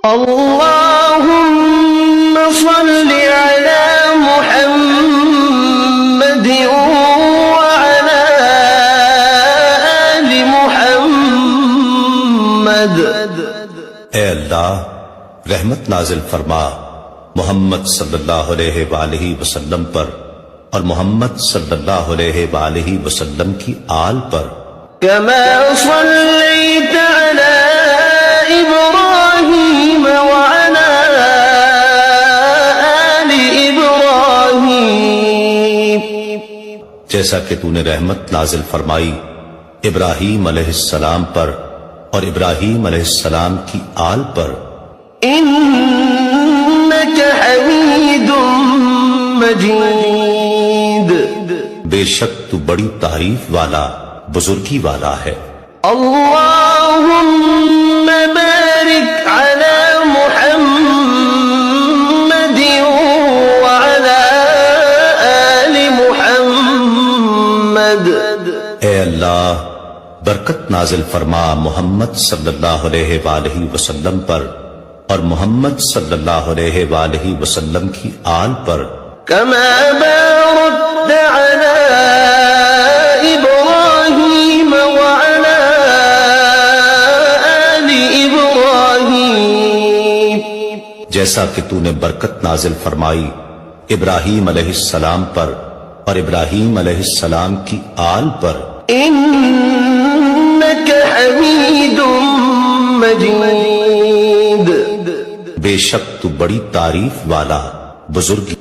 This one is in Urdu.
اللهم صل على محمد وعلى آل محمد۔ اے اللہ رحمت نازل فرما محمد صلی اللہ علیہ وآلہ وسلم پر اور محمد صلی اللہ علیہ وآلہ وسلم کی آل پر، كما صليت على إبراهيم وعلى آل إبراهيم، جیسا کہ تو نے رحمت نازل فرمائی ابراہیم علیہ السلام پر اور ابراہیم علیہ السلام کی آل پر، إنك حميد مجيد۔ بے شک تو بڑی تعریف والا بزرگی والا ہے۔ اللهم بارك على محمد وعلى آل محمد۔ اے اللہ برکت نازل فرما محمد صلی اللہ علیہ وآلہ وسلم پر اور محمد صلی اللہ علیہ وآلہ وسلم کی آل پر، كما باركت على إبراهيم وعلى آل إبراهيم، جیسا کہ تو نے برکت نازل فرمائی ابراہیم علیہ السلام پر اور ابراہیم علیہ السلام کی آل پر، إنك حميد مجيد۔ بے شک تو بڑی تعریف والا بزرگی